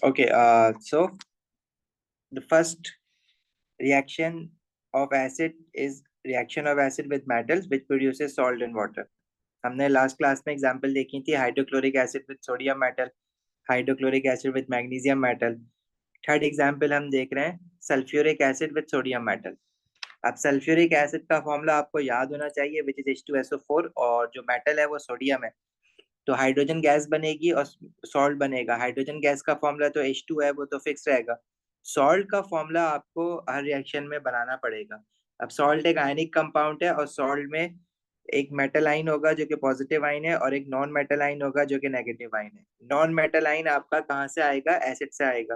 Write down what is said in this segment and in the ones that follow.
Okay, so the first reaction of acid is reaction of acid with metals which produces salt and water. हमने last class में example देखी थी hydrochloric acid with sodium metal, hydrochloric acid with magnesium metal. Third example हम देख रहे हैं sulphuric acid with sodium metal. अब sulphuric acid का फॉर्मूला आपको याद होना चाहिए विच इज H2SO4 और जो मेटल है वो सोडियम है. तो हाइड्रोजन गैस बनेगी और सॉल्ट बनेगा. हाइड्रोजन गैस का फॉर्मूला तो H2 है, वो तो फिक्स रहेगा. सॉल्ट का फॉर्मूला आपको हर रिएक्शन में बनाना पड़ेगा. अब सॉल्ट एक आयनिक कंपाउंड है और सॉल्ट में एक मेटल आइन होगा जो कि पॉजिटिव आइन है और एक नॉन मेटल आइन होगा जो कि नेगेटिव आइन है. नॉन मेटल आइन आपका कहाँ से आएगा? एसिड से आएगा.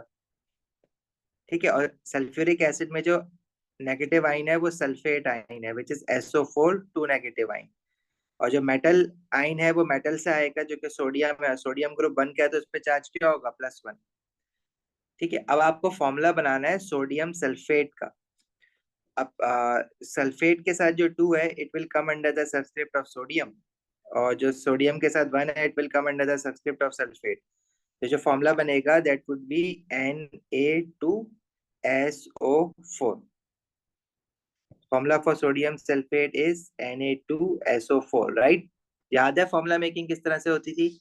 ठीक है. और सल्फ्यूरिक एसिड में जो नेगेटिव आइन है वो सल्फेट आइन है which is SO4 2 negative ion. और जो मेटल आइन है वो मेटल से आएगा जो कि सोडियम है. सोडियम ग्रुप बन गया तो उस पर चार्ज क्या होगा? +1. ठीक है. अब आपको फॉर्मूला बनाना है सोडियम सल्फेट का. अब सल्फेट के साथ जो 2 है it will come under the subscript of sodium और जो सोडियम के साथ 1 है it will come under the subscript of sulphate. तो जो फॉर्मूला बनेगा that would be Na2SO4. Formula for sodium sulphate is Na2SO4, right? याद है फॉर्मूला मेकिंग किस तरह से होती थी?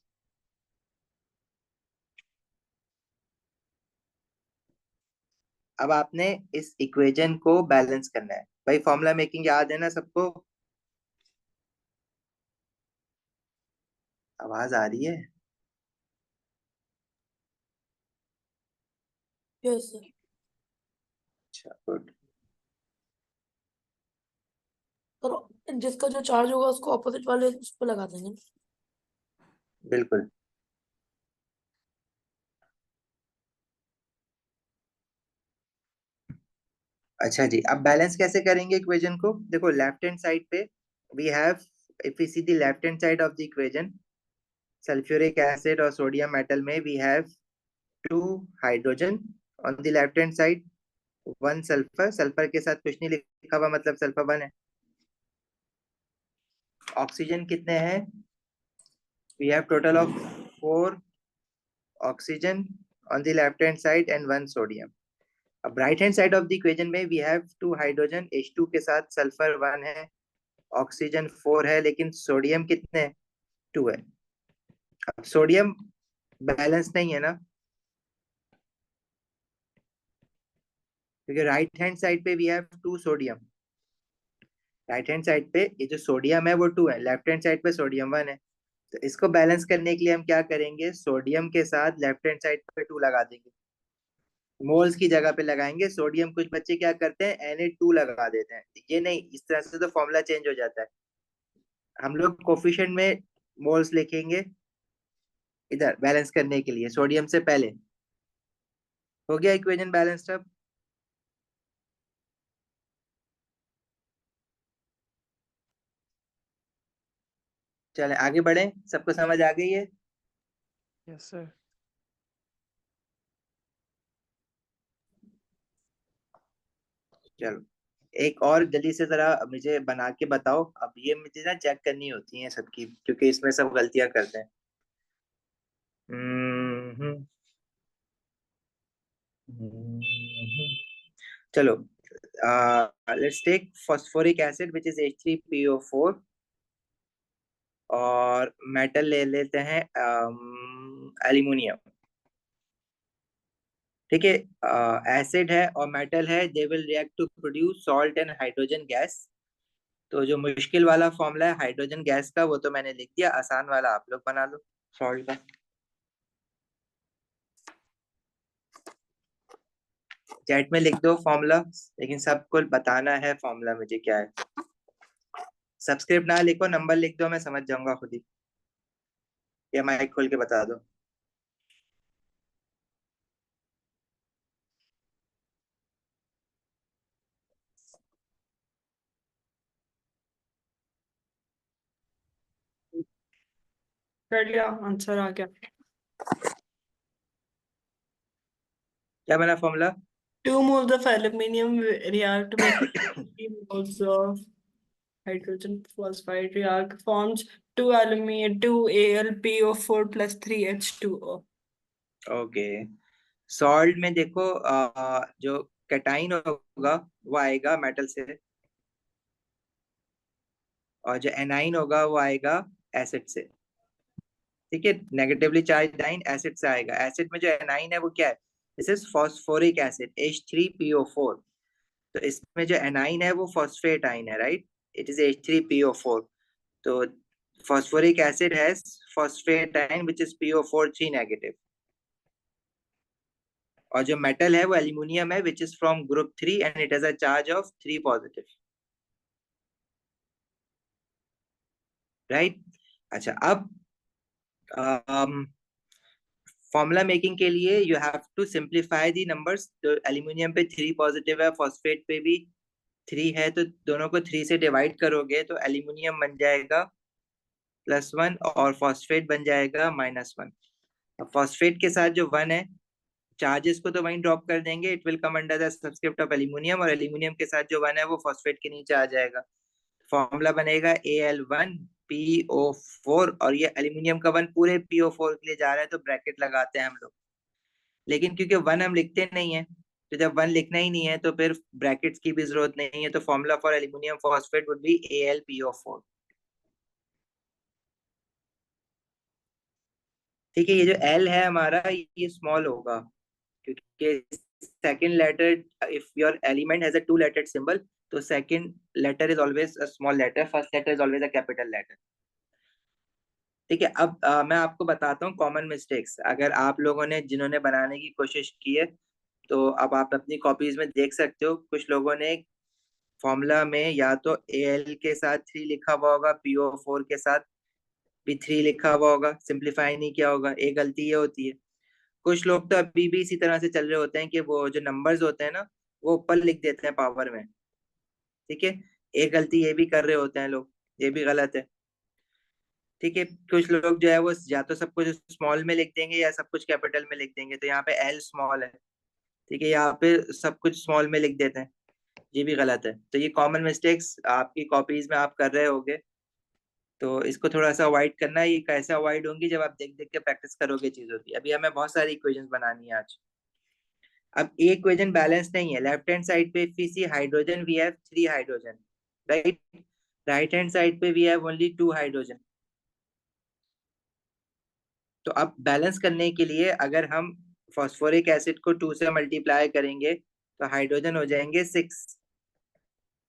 अब आपने इस इक्वेशन को बैलेंस करना है. भाई फॉर्मूला मेकिंग याद है ना सबको? आवाज आ रही है? Yes sir. अच्छा, गुड. और जिसका जो चार्ज होगा उसको ऑपोजिट वाले उस पर लगा देंगे. बिल्कुल. अच्छा जी, अब बैलेंस कैसे करेंगे इक्वेशन को? देखो लेफ्ट हैंड साइड पे we have, if we see the left hand side of the equation, sulphuric acid और सोडियम मेटल में we have 2 hydrogen on the left hand side, 1 sulphur. Sulphur के साथ कुछ नहीं लिखा हुआ मतलब सल्फर 1 है. ऑक्सीजन कितने हैं? We have total of 4 oxygen on the left hand side and 1 sodium. अब right hand side of the equation में वी हैव 2 हाइड्रोजन, H2 के साथ सल्फर 1 है, ऑक्सीजन 4 है, लेकिन सोडियम कितने? 2 है. अब सोडियम बैलेंस नहीं है ना, क्योंकि राइट हैंड साइड पे we have 2 sodium. Right hand side पे ये जो सोडियम है वो 2 है, लेफ्ट हैंड साइड पे सोडियम 1 है. तो इसको बैलेंस करने के लिए हम क्या करेंगे? सोडियम के साथ लेफ्ट हैंड साइड पे 2 लगा देंगे, मोल्स की जगह पे लगाएंगे. सोडियम कुछ बच्चे क्या करते हैं Na2 लगा देते हैं. ये नहीं, इस तरह से तो फॉर्मूला चेंज हो जाता है. हम लोग कोफिशिएंट में मोल्स लिखेंगे इधर बैलेंस करने के लिए सोडियम से पहले. हो गया इक्वेशन बैलेंस्ड. अब चले आगे बढ़े. सबको समझ आ गई है? Yes sir. चलो एक और जल्दी से जरा मुझे बना के बताओ. अब ये मुझे ना चेक करनी होती है सबकी, क्योंकि इसमें सब गलतियां करते हैं. हम्म, चलो let's take phosphoric acid which is H3PO4 और मेटल ले लेते हैं एल्यूमिनियम. ठीक है. एसिड है और मेटल है, they will react to produce salt and hydrogen gas. तो जो मुश्किल वाला फॉर्मूला है हाइड्रोजन गैस का वो तो मैंने लिख दिया, आसान वाला आप लोग बना लो सॉल्ट का. चैट में लिख दो फॉर्मूला, लेकिन सबको बताना है फॉर्मूला मुझे क्या है. सब्सक्रिप्ट ना लिखो, नंबर लिख दो, मैं समझ जाऊंगा खुद ही. या माइक खोल के बता दो. कर लिया, आंसर आ गया. क्या बना formula? 2 moles of aluminium react with 3 moles of hydrogen phosphide forms 2 aluminium 2 AlPO4 plus 3 H2O. Okay, salt में देखो जो कैटाइन होगा वो आएगा मेटल से, और जो एनाइन होगा वो आएगा एसिड से। ठीक है, नेगेटिवली चार्ज आयन एसिड से आएगा। एसिड में जो एनाइन है वो क्या है? This is phosphoric acid H3PO4। तो इसमें जो एनाइन है वो फॉस्फेट आयन है, राइट? It is H3PO4। तो phosphoric acid has phosphate ion which is PO4 3 negative. और जो मेटल है वो एल्यूमिनियम है which is from group 3 and it has a charge of 3 positive, right? अच्छा, अब फॉर्मूला मेकिंग के लिए you have to simplify the numbers. तो एल्यूमिनियम पे 3 पॉजिटिव है, फॉस्फेट पे भी 3 है, तो दोनों को 3 से डिवाइड करोगे तो एल्यूमिनियम बन जाएगा +1 और फॉस्फेट बन जाएगा -1। अब फॉस्फेट के साथ जो 1 है, चार्जेस को तो वहीं ड्रॉप कर देंगे, it will come under the subscript of aluminium, और एल्यूमिनियम के साथ जो 1 है वो फॉस्फेट के नीचे आ जाएगा। फॉर्मूला बनेगा Al1PO4, और ये एल्यूमिनियम का 1 पूरे PO4 के लिए जा रहा है तो ब्रैकेट लगाते हैं हम लोग। लेकिन क्योंकि 1 हम लिखते नहीं है, तो जब 1 लिखना ही नहीं है तो फिर ब्रैकेट्स की भी जरूरत नहीं है, तो formula for aluminium phosphate would be AlPO4। ठीक है, ये जो L है हमारा ये स्मॉल होगा, क्योंकि second letter, if your element has a 2 letter symbol, तो second letter is always a small letter, first letter is always a capital letter. ठीक है, अब मैं आपको बताता हूँ कॉमन मिस्टेक्स, अगर आप लोगों ने जिन्होंने बनाने की कोशिश की है तो अब आप अपनी कॉपीज में देख सकते हो। कुछ लोगों ने फॉर्मूला में या तो Al के साथ 3 लिखा हुआ होगा, PO4 के साथ भी 3 लिखा हुआ होगा, सिंप्लीफाई नहीं किया होगा। एक गलती ये होती है। कुछ लोग तो अभी भी इसी तरह से चल रहे होते हैं कि वो जो नंबर्स होते हैं ना वो ऊपर लिख देते हैं पावर में। ठीक है, एक गलती ये भी कर रहे होते हैं लोग, ये भी गलत है। ठीक है, कुछ लोग जो है वो या तो सब कुछ स्मॉल में लिख देंगे या सब कुछ कैपिटल में लिख देंगे, तो यहाँ पे L स्मॉल है, ठीक है, यहाँ पे सब कुछ स्मॉल में लिख देते हैं, ये भी गलत है। तो ये कॉमन मिस्टेक्स आपकी कॉपीज में आप कर रहे होगे, तो इसको थोड़ा सा अवॉइड करना है। ये कैसे अवॉइड होंगी? जब आप देख देख के प्रैक्टिस करोगे चीजों की। अभी हमें बहुत सारी इक्वेशंस बनानी है आज। अब एक इक्वेशन बैलेंस नहीं है। लेफ्ट हैंड साइड पे we see hydrogen, we have 3 hydrogen, right? Right hand side पे वी हैव ओनली 2 हाइड्रोजन। तो अब बैलेंस करने के लिए अगर हम फॉस्फोरिक एसिड को 2 से मल्टीप्लाई करेंगे तो हाइड्रोजन हो जाएंगे 6।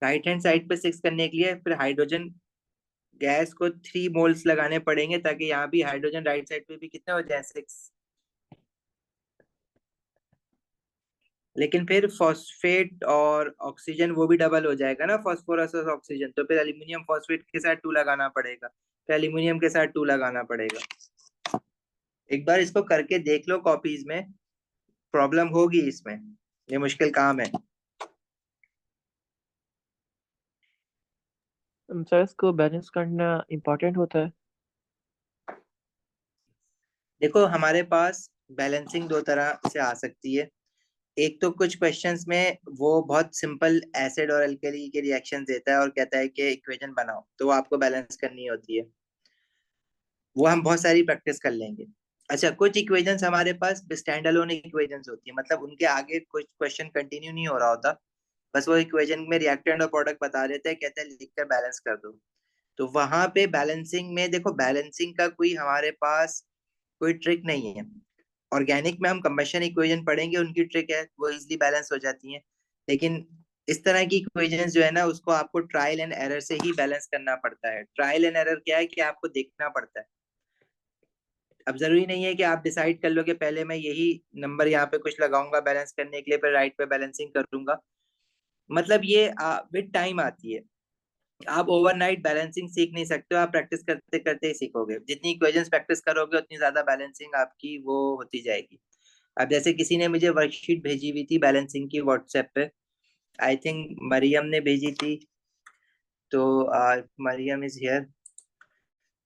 राइट हैंड साइड पे 6 करने के लिए फिर हाइड्रोजन गैस को 3 मोल्स लगाने पड़ेंगे, ताकि यहाँ भी हाइड्रोजन राइट साइड पे भी कितने हो जाए, 6। लेकिन फिर फॉस्फेट और ऑक्सीजन वो भी डबल हो जाएगा ना, फॉस्फोरस और ऑक्सीजन, तो फिर एल्यूमिनियम फॉस्फेट के साथ 2 लगाना पड़ेगा, फिर एल्यूमिनियम के साथ 2 लगाना पड़ेगा। एक बार इसको करके देख लो कॉपीज में, प्रॉब्लम होगी इसमें, ये मुश्किल काम है। सर इसको बैलेंस करना इम्पोर्टेंट होता है। देखो, हमारे पास बैलेंसिंग 2 तरह से आ सकती है। एक तो कुछ क्वेश्चंस में वो बहुत सिंपल एसिड और अल्कली के रिएक्शन देता है और कहता है कि इक्वेशन बनाओ, तो वो आपको बैलेंस करनी होती है, वो हम बहुत सारी प्रैक्टिस कर लेंगे। अच्छा, कुछ इक्वेशंस हमारे पास स्टैंड अलोन इक्वेशंस होती है, मतलब उनके आगे कुछ क्वेश्चन कंटिन्यू नहीं हो रहा होता, बस वो इक्वेशन में रिएक्टेंट और प्रोडक्ट बता देते हैं, कहते हैं लिख कर बैलेंस कर दो। तो वहां पे बैलेंसिंग में देखो, बैलेंसिंग का कोई हमारे पास कोई ट्रिक नहीं है। ऑर्गेनिक में हम कंबशन इक्वेशन पढ़ेंगे, उनकी ट्रिक है, वो इजिली बैलेंस हो जाती है। लेकिन इस तरह की इक्वेशंस जो है ना, उसको आपको ट्रायल एंड एरर से ही बैलेंस करना पड़ता है। ट्रायल एंड एरर क्या है कि आपको देखना पड़ता है। अब जरूरी नहीं है कि आप डिसाइड कर लो कि पहले मैं यही नंबर यहाँ पे कुछ लगाऊंगा बैलेंस करने के लिए, फिर राइट पे बैलेंसिंग करूंगा। मतलब ये विद टाइम आती है। आप ओवरनाइट बैलेंसिंग सीख नहीं सकते हो, आप प्रैक्टिस करते करते ही सीखोगे। जितनी इक्वेशंस प्रैक्टिस करोगे उतनी ज्यादा बैलेंसिंग आपकी वो होती जाएगी। अब जैसे किसी ने मुझे वर्कशीट भेजी हुई थी बैलेंसिंग की व्हाट्सएप पे, आई थिंक मरियम ने भेजी थी। तो मरियम इज हियर,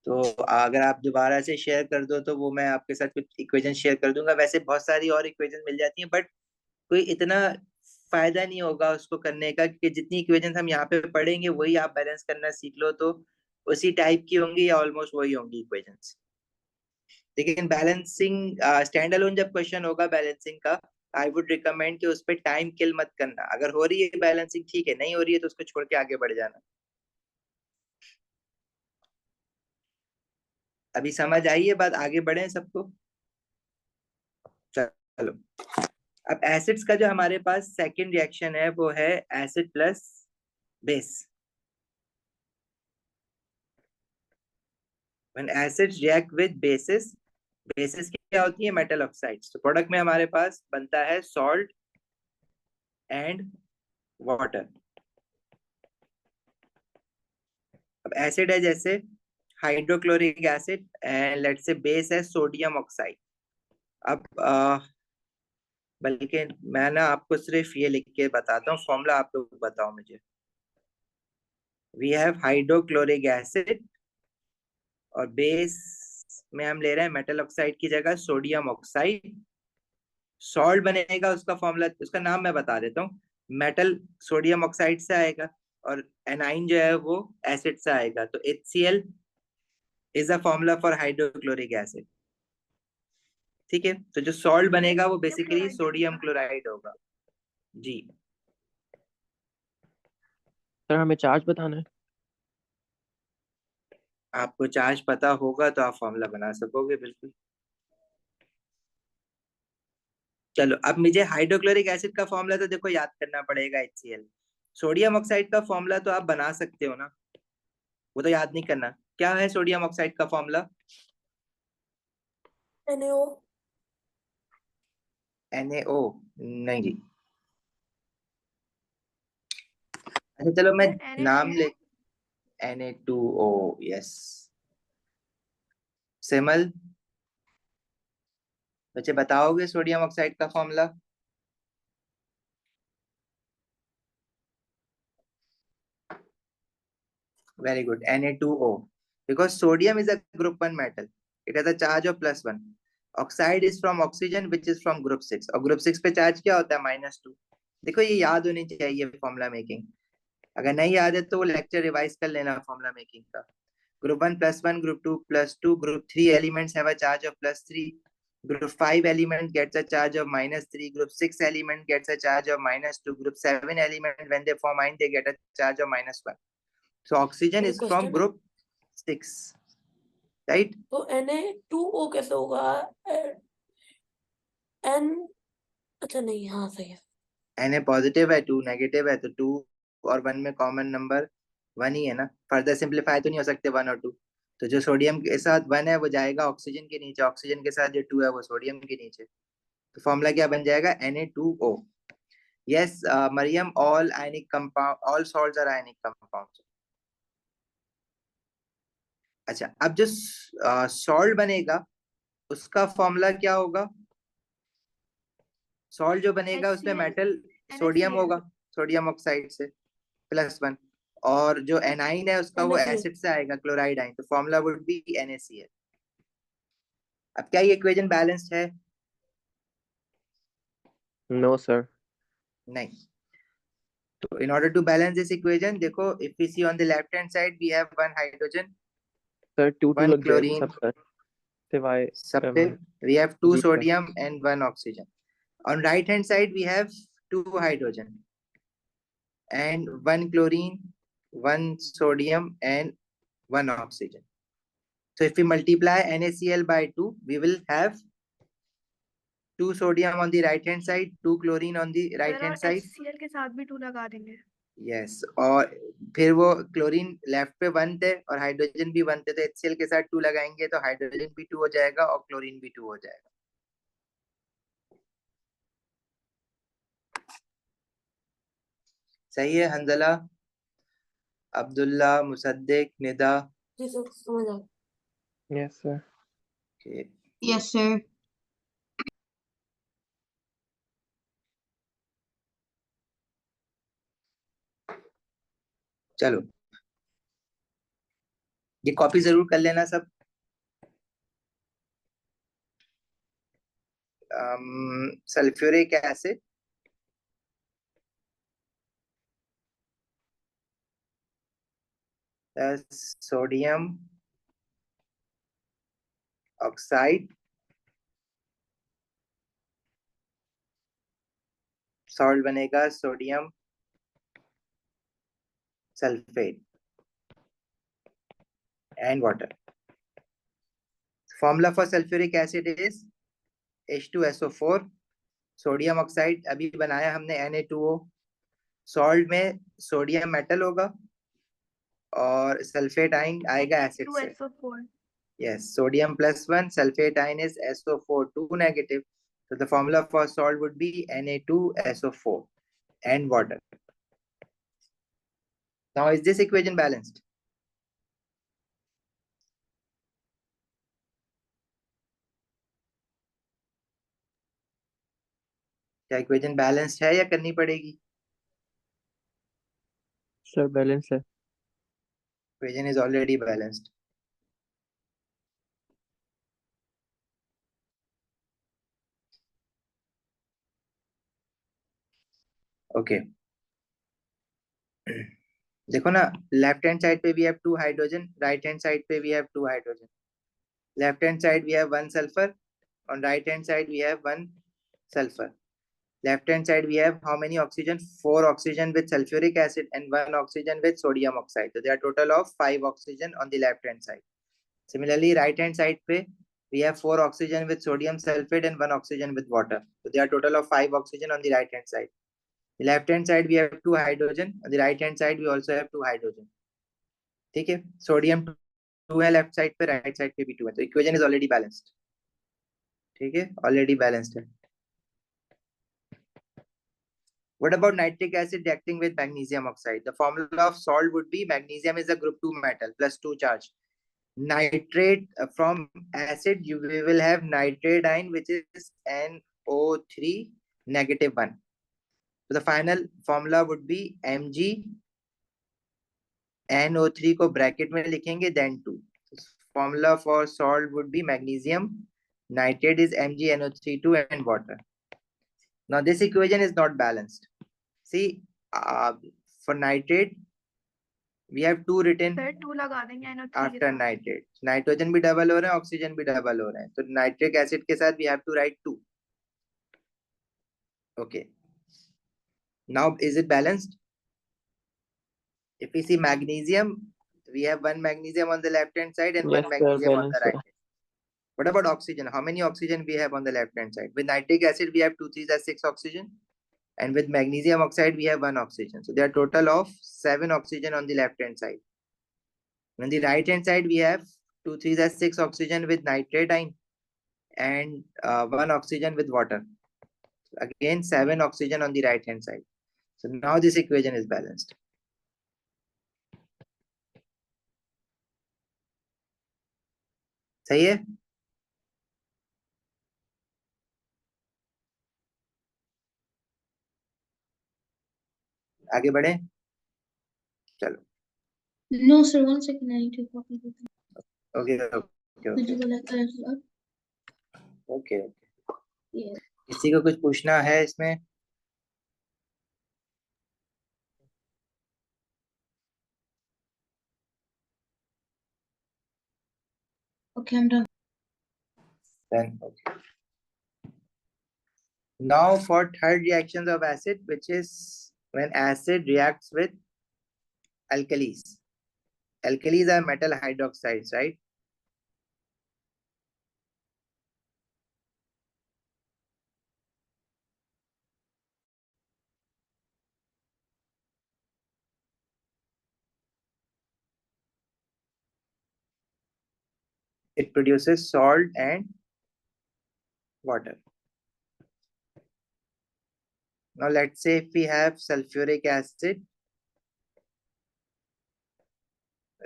तो अगर आप दोबारा से शेयर कर दो तो वो मैं आपके साथ कुछ इक्वेशन शेयर कर दूंगा। वैसे बहुत सारी और इक्वेशन मिल जाती हैं, बट कोई इतना फायदा नहीं होगा उसको करने का, कि जितनी इक्वेशन हम यहाँ पे पढ़ेंगे वही आप बैलेंस करना सीख लो, तो उसी टाइप की होंगी या ऑलमोस्ट वही होंगी इक्वेशंस। लेकिन बैलेंसिंग स्टैंड अलोन जब क्वेश्चन होगा बैलेंसिंग का, आई वुड रिकमेंड कि उस पर टाइम किल मत करना। अगर हो रही है बैलेंसिंग ठीक है, नहीं हो रही है तो उसको छोड़ के आगे बढ़ जाना। अभी समझ आई है बात, आगे बढ़े सबको। चलो, अब एसिड्स का जो हमारे पास सेकंड रिएक्शन है वो है acid plus base. When acids react with basis, basis क्या होती है? Metal oxides. तो प्रोडक्ट में हमारे पास बनता है सॉल्ट एंड वाटर। अब एसिड है जैसे हाइड्रोक्लोरिक एसिड, एंड लेट से बेस है सोडियम ऑक्साइड। अब बल्कि मैं ना आपको सिर्फ ये लिख के बताता हूँ, फॉर्मूला आप लोग बताओ मुझे। वी हैव हाइड्रोक्लोरिक एसिड और बेस में हम ले रहे हैं मेटल ऑक्साइड की जगह सोडियम ऑक्साइड। सॉल्ट बनेगा, उसका फॉर्मूला, उसका नाम मैं बता देता हूँ। मेटल सोडियम ऑक्साइड से आएगा और एनाइन जो है वो एसिड से आएगा। तो HCl is a formula for hydrochloric acid. ठीक है, तो जो सॉल्ट बनेगा वो बेसिकली सोडियम क्लोराइड होगा। जी, सर हमें चार्ज बताना है। आपको चार्ज पता होगा तो आप फॉर्मूला बना सकोगे बिल्कुल। चलो, अब मुझे हाइड्रोक्लोरिक एसिड का फॉर्मूला तो देखो याद करना पड़ेगा, HCl। सोडियम ऑक्साइड का फॉर्मूला तो आप बना सकते हो ना, वो तो याद नहीं करना। क्या है सोडियम ऑक्साइड का फॉर्मूला? NaO। NaO? नहीं जी। अच्छा चलो, मैं नाम ले, Na2O, यस। सिमल, बच्चे बताओगे सोडियम ऑक्साइड का formula? Very good. Na2O. Because sodium is a group 1 metal. It has a charge of +1. Oxide is from oxygen, which is from group 6. और group 6 पे चार्ज क्या होता है? -2। देखो ये याद होनी चाहिए फॉर्मूला मेकिंग। अगर नहीं याद है तो वो लेक्चर रिवाइज कर लेना फॉर्मूला मेकिंग का। Group 1 +1, Group 2 +2, Group 3 elements have a charge of +3. Group 5 element gets a charge of -3. Group 6 element gets a charge of -2. Group 7 element, when they form ion, they get a charge of -1. So oxygen ये is from question है। group 6, right? तो Na2O कैसे होगा? N, अच्छा नहीं, हाँ सही है। Na पॉजिटिव है, 2 नेगेटिव है, तो 2 और 1 में कॉमन नंबर 1 ही है ना। फर्दर सिंप्लीफाई तो नहीं हो सकते 1 और 2। तो जो सोडियम के साथ 1 है वो जाएगा ऑक्सीजन के नीचे, ऑक्सीजन के साथ जो 2 है वो सोडियम के नीचे। तो फॉर्मूला क्या बन जाएगा? Na2O। Yes Mariam, all ionic compound, all salts are ionic compounds. अच्छा, अब जो सॉल्ट बनेगा उसका फॉर्मूला क्या होगा? सॉल्ट जो बनेगा उसमें HCl, मेटल सोडियम NaCl। होगा, सोडियम ऑक्साइड से +1। और जो एनाइन है उसका वो NaCl। एसिड से आएगा, क्लोराइड आइन। तो फॉर्मूला वुड बी NaCl। अब क्या ये इक्वेशन बैलेंस्ड है? No sir. नहीं। तो in order to balance this equation, देखो, if we see on the left hand side we have 1 hydrogen, sir 2 1 लग जाएगा क्लोरीन, सब पर, सिवाय सब पे वी हैव 2 जी sir. Sodium and 1 oxygen. On right hand side we have 2 hydrogen and 1 chlorine, 1 sodium and 1 oxygen. So if we multiply NaCl by 2, we will have 2 sodium on the right hand side, 2 chlorine on the right sir hand और side. HCl के साथ भी 2 लगा देंगे। Yes, और फिर वो chlorine left पे 1 थे और हाइड्रोजन भी 1 थे, तो HCl के साथ 2 लगाएंगे तो हाइड्रोजन भी 2 हो जाएगा और क्लोरीन भी 2 हो जाएगा। सही है हंजला, अब्दुल्ला, मुसद्दिक, निदा? जी सर, समझ आ गया। Yes sir. Okay. Yes, sir. चलो, ये कॉपी जरूर कर लेना सब। Sulphuric acid plus sodium oxide salt बनेगा sodium sulphate and water. Formula for sulfuric acid is H2SO4. Sodium oxide अभी बनाया हमने Na2O. सॉल्ट में सोडियम मेटल होगा और सल्फेट आइन आएगा एसिड से. 2SO4. Yes, sodium +1, sulfate ion is SO4 2 negative. So the formula for salt would be Na2SO4 and water. Now is this equation balanced? क्या इक्वेशन बैलेंस्ड है या करनी पड़ेगी? सर बैलेंस है. Equation is already balanced. Okay. देखो ना, left hand side पे we have 2 hydrogen, right hand side पे we have 2 hydrogen. Left hand side we have 1 sulphur, on right hand side we have 1 sulfur. Left hand side we have how many oxygen? 4 oxygen with sulfuric acid and 1 oxygen with sodium oxide. So there are total of 5 oxygen on the left hand side. Similarly, right hand side pe we have 4 oxygen with sodium sulfate and 1 oxygen with water. So there are total of 5 oxygen on the right hand side. The left hand side we have 2 hydrogen, on the right hand side we also have 2 hydrogen. ठीक है, sodium 2 है left side पे, right side पे भी 2 है, तो equation is already balanced. ठीक है, ऑलरेडी बैलेंस्ड है. What about nitric acid reacting with magnesium oxide? The formula of salt would be magnesium is a group 2 metal plus 2 charge. Nitrate from acid we will have nitrate ion which is NO3 -1. So the final formula would be Mg NO3 को bracket में लिखेंगे then 2. Formula for salt would be magnesium nitrate is MgNO3 2 and water. Now this equation is not balanced. See, for nitrate we have 2 written फिर 2 लगा देंगे NO3 के after साथ. nitrate. Nitrogen भी double हो रहा है, ऑक्सीजन भी डबल हो रहा है, तो नाइट्रिक एसिड के साथ we have to write 2. Okay. Now is it balanced? If we see magnesium, we have 1 magnesium on the left hand side and Yes, 1 sir, magnesium on the balance right है. hand. What about oxygen? How many oxygen we have on the left hand side? With nitric acid we have 2 3s are 6 oxygen, and with magnesium oxide we have 1 oxygen. So there are total of 7 oxygen on the left hand side. On the right hand side we have 2 3s are 6 oxygen with nitrate ion and 1 oxygen with water. So again 7 oxygen on the right hand side. So now this equation is balanced. सही है? आगे बढ़े, चलो. No, sir. 1 second. I need to copy the thing. Okay okay Could you okay go like that? Okay. Yeah. किसी को कुछ पूछना है इसमें? Okay, I'm done. Then okay. Now for third reactions of acid, which is when acid reacts with alkalis. Alkalis are metal hydroxides, right? It produces salt and water. Now let's say if we have sulfuric acid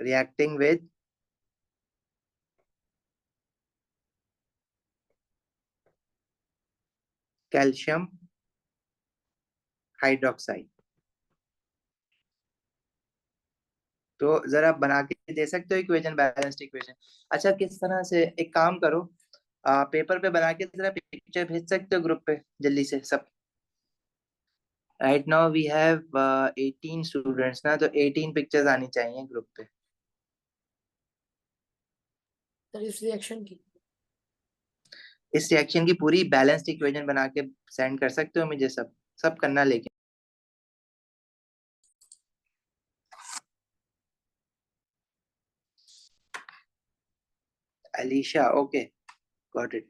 reacting with calcium hydroxide, तो जरा बना के दे सकते हो equation, balanced equation. अच्छा, किस तरह से, एक काम करो, पेपर पे बना के जरा पिक्चर भेज सकते हो ग्रुप पे जल्दी से सब. Right now we have 18 students ना, तो 18 पिक्चर्स आनी चाहिए ग्रुप पे. सर इस रिएक्शन की इस रिएक्शन की पूरी बैलेंस्ड इक्वेशन बना के सेंड कर सकते हो मुझे? सब सब करना लेकिन। Alisha, okay, got it.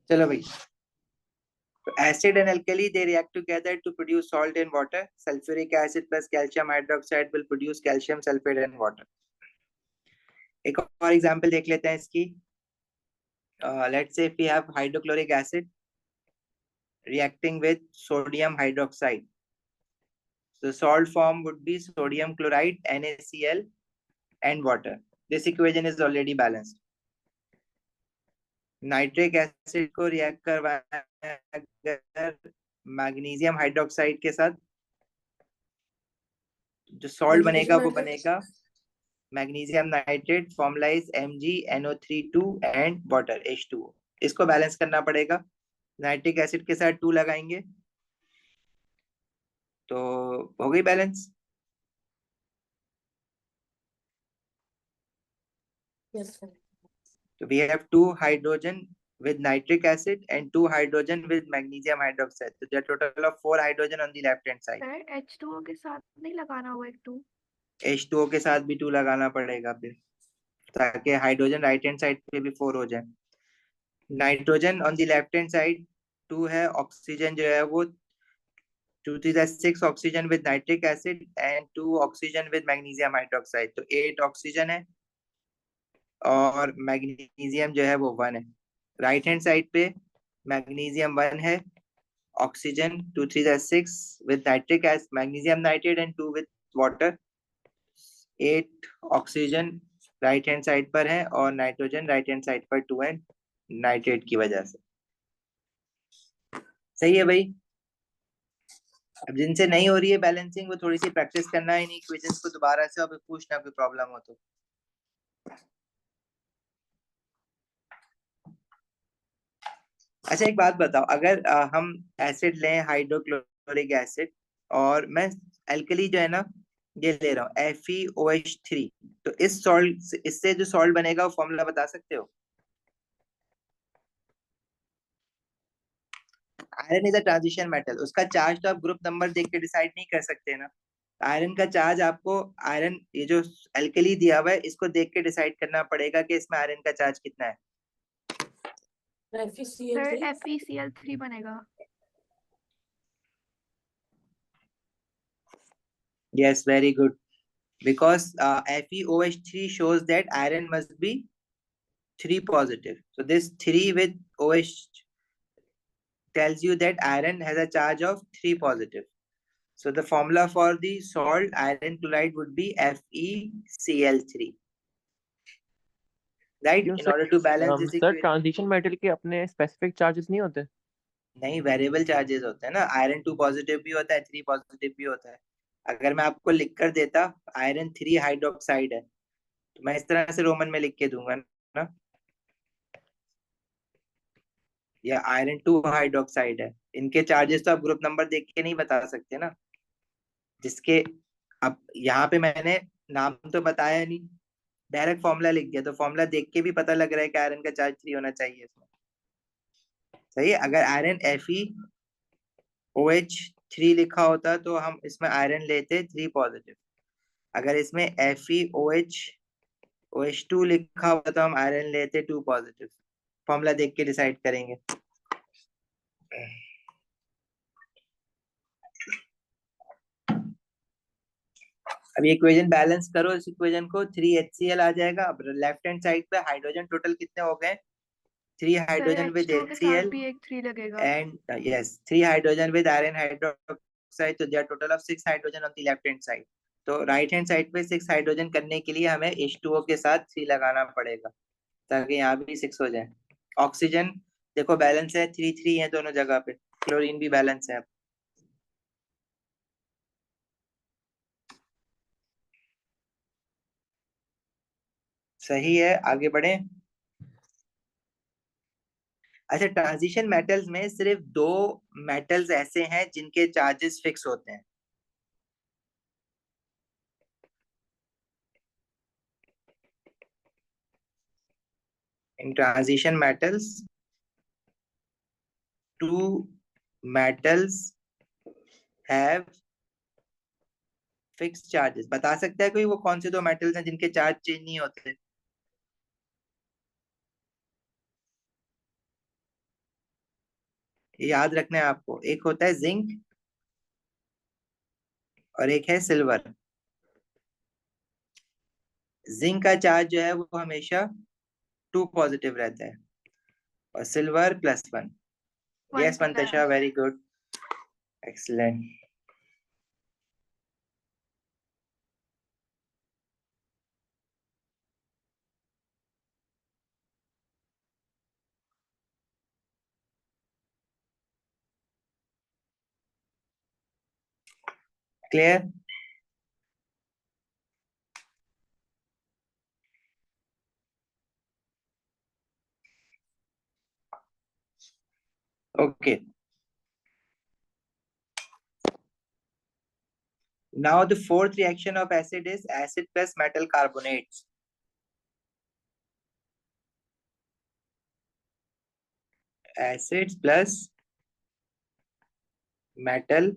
चलो भाई, तो acid and alkali they react together to produce salt and water. Sulfuric acid plus calcium hydroxide will produce calcium sulfate and water. एक और एग्जांपल देख लेते हैं इसकी। Let's say if we have hydrochloric acid reacting with sodium hydroxide, the salt form would be sodium chloride, NaCl and water. This equation is already balanced. Nitric acid को react करवाना अगर magnesium hydroxide के साथ, जो salt बनेगा वो बनेगा magnesium nitrate, formula is MgNO32 and water H2O। इसको बैलेंस करना पड़ेगा। नाइट्रिक एसिड के साथ 2 लगाएंगे तो हो गई balance. Yes, sir. So we have 2 hydrogen with nitric acid and 2 hydrogen with magnesium hydroxide. So there are total of 4 hydrogen on the left hand side. Sir H2O के साथ नहीं लगाना होगा एक 2? H2O के साथ भी 2 लगाना पड़ेगा फिर, ताकि हाइड्रोजन राइट हैंड साइड पे भी 4 हो जाए। Nitrogen on the left hand side 2 है, ऑक्सीजन जो है वो 2 3 6 oxygen with nitric acid and 2 oxygen with magnesium hydroxide, तो 8 ऑक्सीजन है और मैग्नीशियम जो है वो 1 है। राइट हैंड साइड पे मैग्नीशियम 1 है, oxygen 2 3 6 with nitric acid, magnesium nitrate and 2 with water. 8 oxygen right hand side पर है और नाइट्रोजन राइट हैंड साइड पर 2 है नाइट्रेट की वजह से। सही है भाई। अब जिनसे नहीं हो रही है बैलेंसिंग वो थोड़ी सी प्रैक्टिस करना है इन इक्वेशंस को दोबारा से, अब पूछना कोई प्रॉब्लम हो तो। अच्छा एक बात बताओ, अगर हम एसिड लें हाइड्रोक्लोरिक एसिड और मैं एल्कली जो है ना ये ले रहा हूँ FeOH3, तो इस सॉल्ट इससे जो सॉल्ट बनेगा वो फॉर्मूला बता सकते हो? Iron is a transition metal, उसका चार्ज तो आप ग्रुप नंबर देख के डिसाइड नहीं कर सकते ना। आयरन का चार्ज आपको, आयरन ये जो एल्कली दिया हुआ है इसको देख के डिसाइड करना पड़ेगा कि इसमें आयरन का चार्ज कितना है। Sir FeCl3. FeCl3 बनेगा। Yes, very good. Because FeOH3 shows that iron must be 3 positive. So this 3 with OH tells you that iron has a charge of 3 positive. So the formula for the salt iron chloride would be FeCl3. Right? क्यों In order to balance this sir equation. Transition metal के अपने specific charges नहीं होते? नहीं, variable charges होते हैं ना। Iron 2 positive भी होता है, 3 पॉजिटिव भी होता है। अगर मैं आपको लिख कर देता आयरन 3 हाइड्रोक्साइड है तो मैं इस तरह से रोमन में लिख के दूंगा ना, या आयरन 2 हाइड्रोक्साइड है। इनके चार्जेस तो आप ग्रुप नंबर देख के नहीं बता सकते ना। जिसके अब यहाँ पे मैंने नाम तो बताया नहीं, डायरेक्ट फॉर्मूला लिख दिया, तो फॉर्मूला देख के भी पता लग रहा है कि आयरन का चार्ज 3 होना चाहिए इसमें। सही है। अगर आयरन FeOH3 लिखा होता तो हम इसमें आयरन लेते 3 पॉजिटिव। अगर इसमें FeOH2 लिखा होता तो हम आयरन लेते 2 पॉजिटिव। फॉर्मूला देख के डिसाइड करेंगे। अब ये इक्वेशन बैलेंस करो, इस इक्वेशन को 3HCl आ जाएगा। अब लेफ्ट हैंड साइड पे हाइड्रोजन टोटल कितने हो गए? 3 हाइड्रोजन विद H2O के साथ HCl भी एक 3 लगेगा। and yes 3 hydrogen with iron hydroxide, तो there total of 6 hydrogen on the left hand side. तो राइट हैंड साइड पे 6 हाइड्रोजन करने के लिए हमें H2O के साथ 3 लगाना पड़ेगा ताकि यहाँ भी 6 हो जाए। ऑक्सीजन देखो बैलेंस है, 3 3 है दोनों जगह पे। क्लोरीन भी बैलेंस है। सही है, आगे बढ़े। अच्छा, ट्रांजिशन मेटल्स में सिर्फ 2 मेटल्स ऐसे हैं जिनके चार्जेस फिक्स होते हैं। In transition metals, two metals have fixed charges. बता सकता है कोई वो कौन से दो metals हैं जिनके चार्ज चेंज नहीं होते? ये याद रखना है आपको। एक होता है जिंक और एक है सिल्वर। जिंक का चार्ज जो है वो हमेशा 2 पॉजिटिव रहता है और silver +1। Yes Mantasha, very good, excellent. Clear? Okay. Now the fourth reaction of acid is acid plus metal carbonates. Acids plus metal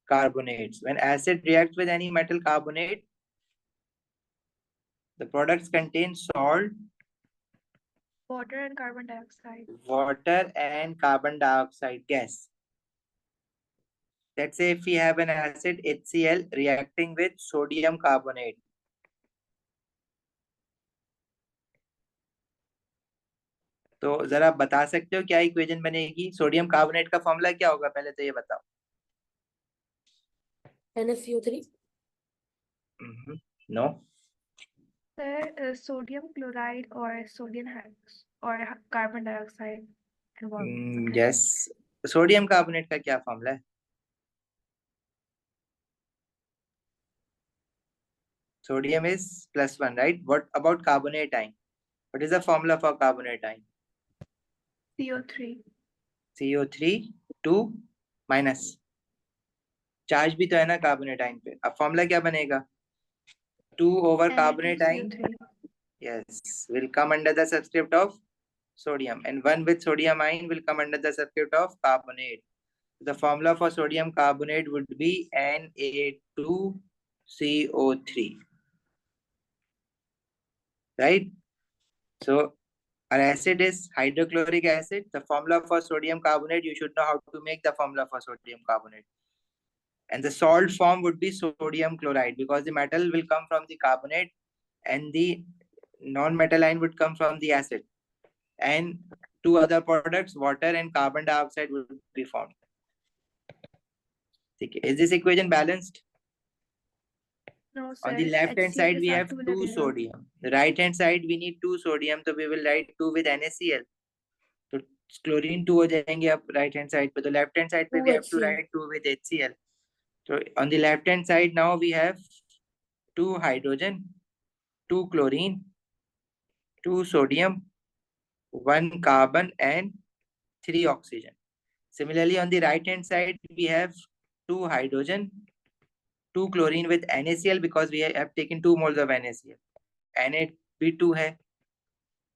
carbonates. When acid reacts with any metal carbonate, the products contain salt, Water and carbon dioxide. water and carbon dioxide gas. Let's say if we have an acid HCl reacting with sodium carbonate. तो जरा बता सकते हो क्या equation बनेगी? Sodium carbonate का formula क्या होगा, पहले तो ये बताओ। NaCO3. No. Sir, sodium chloride or sodium or carbon dioxide involved. Yes. Sodium carbonate का क्या फॉर्मूला है? Sodium is +1, right? What about carbonate ion? What is the formula for carbonate ion? CO3. CO3 2 minus। Charge भी तो है ना carbonate ion पे। अब formula क्या बनेगा? 2 over carbonate ion, yes, will come under the subscript of sodium, and 1 with sodium ion will come under the subscript of carbonate. The formula for sodium carbonate would be Na2CO3, right? So our acid is hydrochloric acid. The formula for sodium carbonate, you should know how to make the formula for sodium carbonate. And the salt form would be sodium chloride, because the metal will come from the carbonate and the non-metal ion would come from the acid. And two other products, water and carbon dioxide, would be formed. Okay. Is this equation balanced? No, sir. On the left hand HCl side, के we साथ have 2 2 लगेगा. sodium. The right hand side, we need 2 sodium, so we will write 2 with NaCl. So chlorine 2 हो जाएंगे अब right hand side पे. तो left hand side पे we have to write 2 with HCl. So on the left hand side now we have 2 hydrogen, 2 chlorine, 2 sodium, 1 carbon and 3 oxygen. Similarly, on the right hand side we have 2 hydrogen, 2 chlorine with NaCl, because we have taken 2 moles of NaCl. Na भी 2 है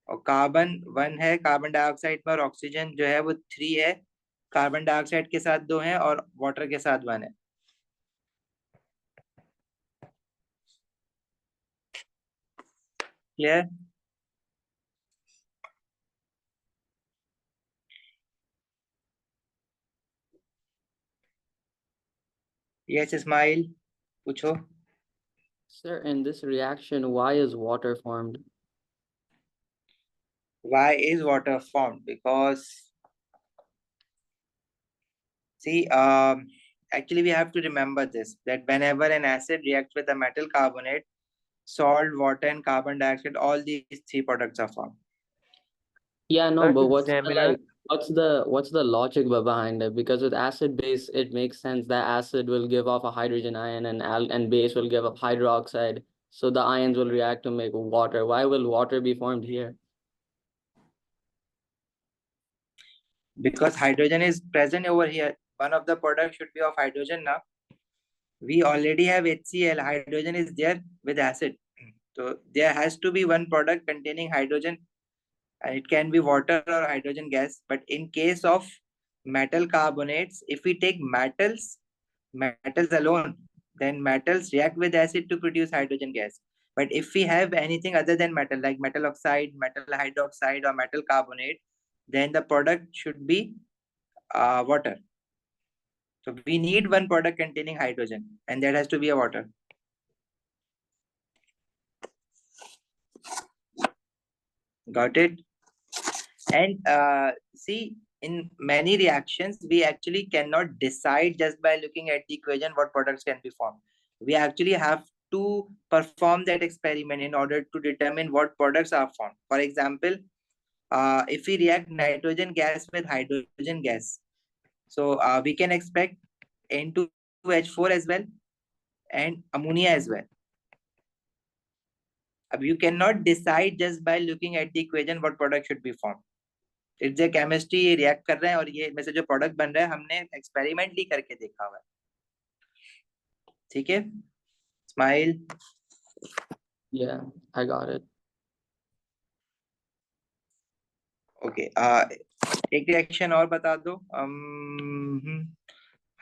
और carbon 1 है carbon dioxide में, और oxygen जो है वो 3 है। कार्बन डाइऑक्साइड के साथ 2 है और वाटर के साथ 1 है। क्लियर? यस इस्माइल, पूछो। Sir, in this reaction, why is water formed? Why is water formed? Because see, actually we have to remember this, that whenever an acid reacts with a metal carbonate, salt, water and carbon dioxide, all these 3 products are formed. Yeah, no, Sir, but what's the, examiner- like, what's the logic behind it? Because with acid base, it makes sense that acid will give off a hydrogen ion and base will give off hydroxide. So the ions will react to make water. Why will water be formed here? Because hydrogen is present over here. One of the products should be of hydrogen now. We already have HCl, hydrogen is there with acid. So there has to be one product containing hydrogen and it can be water or hydrogen gas. But in case of metal carbonates, if we take metals alone, then metals react with acid to produce hydrogen gas. But if we have anything other than metal, like metal oxide, metal hydroxide, or metal carbonate, then the product should be water. So we need one product containing hydrogen, and that has to be a water. Got it? And see, in many reactions, we actually cannot decide just by looking at the equation what products can be formed. We actually have to perform that experiment in order to determine what products are formed. For example, if we react nitrogen gas with hydrogen gas, so we can expect N2H4 as well and ammonia as well. You cannot decide just by looking at the equation what product should be formed. It's a chemistry, ये react कर रहे हैं और ये में से जो product बन रहा है हमने एक्सपेरिमेंटली करके देखा हुआ है. ठीक है, smile. Yeah, I got it. Okay, एक रिएक्शन और बता दो.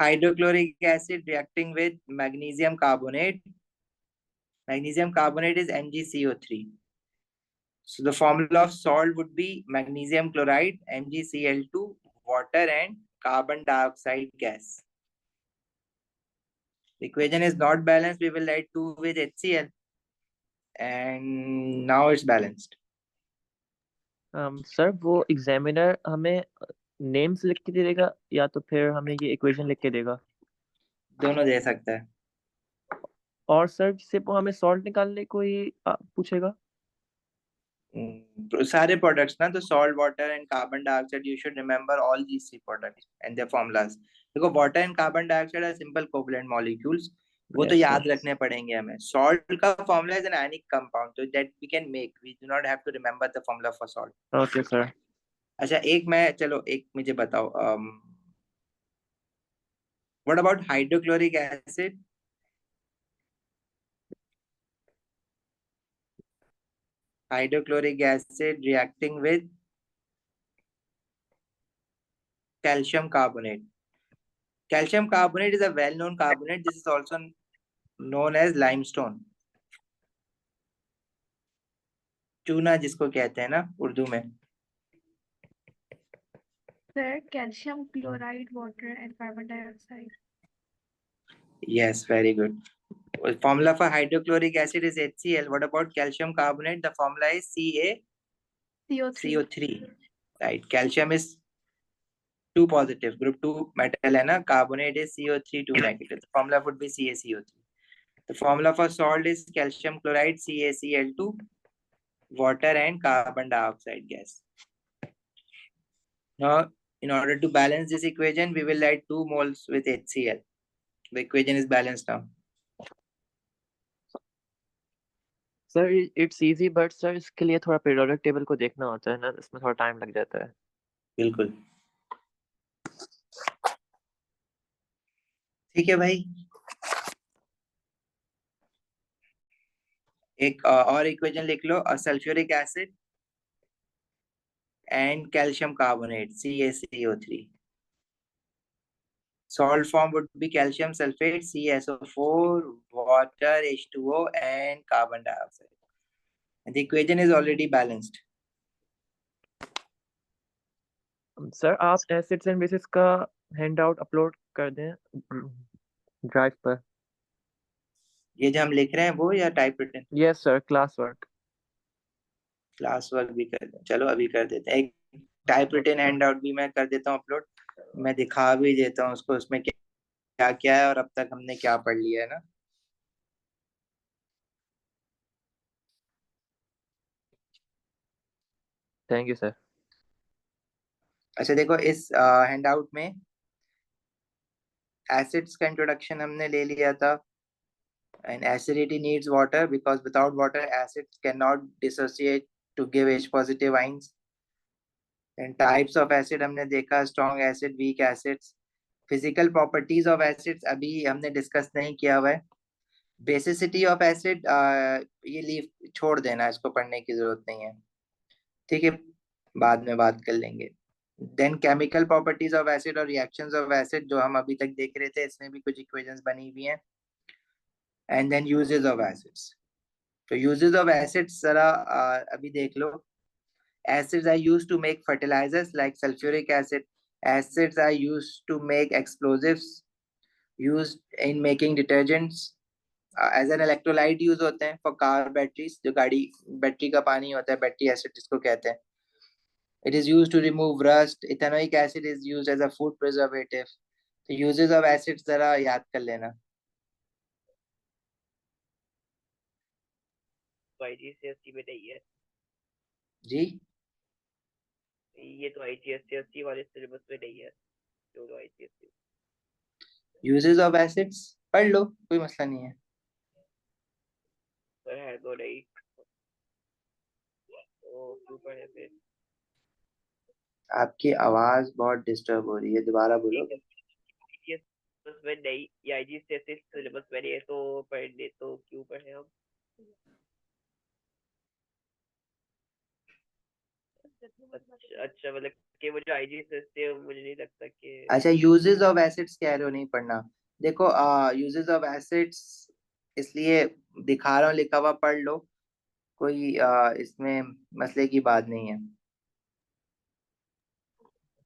Hydrochloric acid reacting with magnesium carbonate. Magnesium carbonate is MgCO3. So the formula of salt would be magnesium chloride, MgCl2, water and carbon dioxide gas. The equation is not balanced. We will add 2 with HCl. And now it's balanced. Sir वो examiner हमें names लिख के दे देगा या तो फिर हमें ये इक्वेशन लिख के देगा? दोनों दे सकता है. और सर जिससे वो हमें सॉल्ट निकालने को ही पूछेगा? सारे प्रोडक्ट्स ना, तो salt, water and carbon dioxide, you should remember all these three products and their formulas. देखो, water and carbon dioxide are simple covalent molecules, वो तो याद रखने पड़ेंगे हमें. सॉल्ट का formula is an ionic compound, तो that we can make, we do not have to remember the formula for salt. Okay sir. अच्छा, एक मुझे बताओ, what about hydrochloric acid? Hydrochloric acid reacting with calcium carbonate. Calcium carbonate is a well-known carbonate. This is also known as limestone. चूना जिसको कहते हैं ना उर्दू में. Sir, calcium chloride, water, and carbon dioxide. Yes, very good. Well, formula for hydrochloric acid is HCl. What about calcium carbonate? The formula is CO3. CO3. Right. Calcium is 2 positive, group 2 metal है ना. Carbonate is CO3 2 negative. The formula would be CaCO3. The formula for salt is calcium chloride, CaCl2, water and carbon dioxide gas. Now, in order to balance this equation, we will add 2 moles with HCl. The equation is balanced now. Sir it's easy, but sir इसके लिए थोड़ा periodic table को देखना होता है ना, इसमें थोड़ा टाइम लग जाता है. बिल्कुल ठीक है भाई. एक और इक्वेशन लिख लो. Sulphuric acid and calcium carbonate, CaCO3. Salt form would be calcium sulfate, CaSO4, water, H2O, and carbon dioxide. And the equation is already balanced. Sir आप एसिड्स एंड बेसिस का हैंडआउट अपलोड कर दें drive पर. ये जो हम लिख रहे हैं वो, या type written? Yes sir, class work. Class work भी कर दें. चलो अभी कर देते हैं. एक टाइप रिटन हैंडआउट भी मैं कर देता हूँ अपलोड. मैं दिखा भी देता हूँ उसको, उसमें क्या क्या है और अब तक हमने क्या पढ़ लिया है ना. Thank you sir. अच्छा देखो, इस हैंडआउट में एसिड्स का इंट्रोडक्शन हमने ले लिया था. And acidity needs water because without water acids cannot dissociate to give H positive ions. And types of acid हमने देखा, strong acid, weak acids. Physical properties of acids अभी हमने डिस्कस नहीं किया हुआ है. Basicity of acid ये leave छोड़ देना, इसको पढ़ने की जरूरत नहीं है. ठीक है. बाद में बात कर लेंगे। Then chemical properties of acid और रिएक्शंस ऑफ एसिड जो हम अभी तक देख रहे थे, इसमें भी कुछ इक्वेशंस बनी हुई हैं। And then uses of acids. तो यूजेस ऑफ एसिड्स जरा अभी देख लो। Acids are used to make fertilizers like sulfuric acid. Acids are used to make explosives, used in making detergents. As an electrolyte use होते हैं for car batteries, जो गाड़ी battery का पानी होता है, बैटरी एसिड जिसको कहते हैं। It is used to remove rust. Ethanoic acid is used as a food preservative. तो uses of acids जरा याद कर लेना। तो IGCSE में नहीं है, जी ये तो IGCSE वाले सिलेबस में नहीं है, जो IGCSE uses of acids पढ़ लो, कोई मसला नहीं है। पर है तो नहीं, तो क्यों पढ़े फिर? आपकी आवाज बहुत डिस्टर्ब हो रही है, दोबारा बोलो। सिलेबस में नहीं, ये IGCSE सिलेबस में नहीं है, तो पढ़ने तो क्यों पढ़े हम? अच्छा मतलब कि मुझे IGCSE मुझे नहीं लगता कि अच्छा, यूजेस ऑफ एसिड्स कह रहे हो नहीं पढ़ना। देखो यूजेस ऑफ एसिड्स इसलिए दिखा रहा हूँ, लिखा हुआ पढ़ लो, कोई इसमें मसले की बात नहीं है।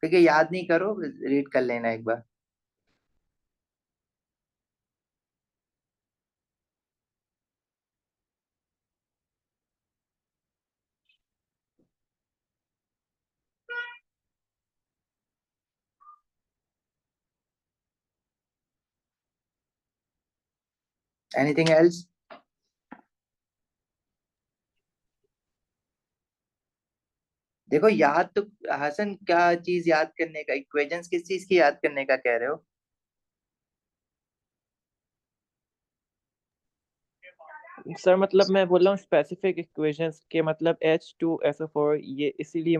ठीक है, याद नहीं करो, रीड कर लेना एक बार। Anything else? देखो याद तो, हसन क्या चीज याद करने का, इक्वेशंस किस चीज की याद करने का कह रहे हो? सर मतलब मैं बोल रहा हूँ स्पेसिफिक इक्वेशंस के, मतलब H2SO4 ये इसीलिए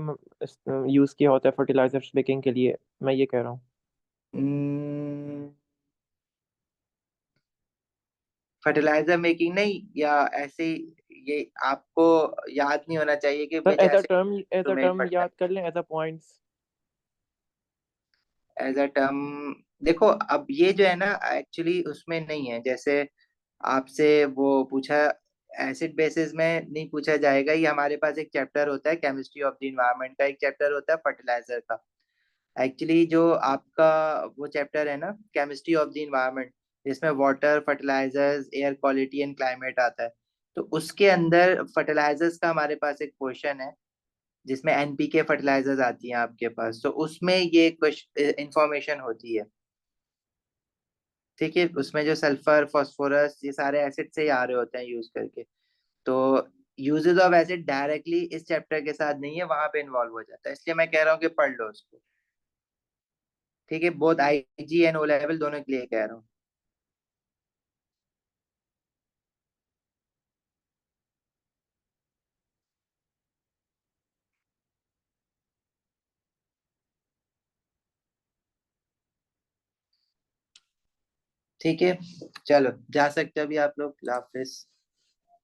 यूज किया होता है फर्टिलाइजर्स मेकिंग के लिए, मैं ये कह रहा हूँ। फर्टिलाइजर मेकिंग नहीं, या ऐसे ये आपको याद नहीं होना चाहिए कि sir which as a acid to make term fertilizer याद कर लें, as a points. As a term. देखो अब ये जो है ना, एक्चुअली उसमें नहीं है। जैसे आपसे वो पूछा, एसिड बेसिस में नहीं पूछा जाएगा। ये हमारे पास एक चैप्टर होता है केमिस्ट्री ऑफ द इन्वायरमेंट का, एक चैप्टर होता है फर्टिलाइजर का। एक्चुअली जो आपका वो चैप्टर है ना, केमिस्ट्री ऑफ द इन्वायरमेंट, जिसमें water, fertilizers, air quality and climate आता है, तो उसके अंदर फर्टिलाइजर्स का हमारे पास एक क्वेश्चन है, जिसमें एनपीके फर्टिलाइजर्स आती हैं आपके पास, तो उसमें ये इंफॉर्मेशन होती है। ठीक है, उसमें जो सल्फर, फास्फोरस, ये सारे एसिड से ही आ रहे होते हैं यूज करके। तो यूजेस ऑफ एसिड डायरेक्टली इस चैप्टर के साथ नहीं है, वहां पे इन्वॉल्व हो जाता है, इसलिए मैं कह रहा हूँ कि पढ़ लो उसको। ठीक है, both IG and O level दोनों के लिए कह रहा हूँ। ठीक है, चलो जा सकते हो अभी आप लोग। हाफिज।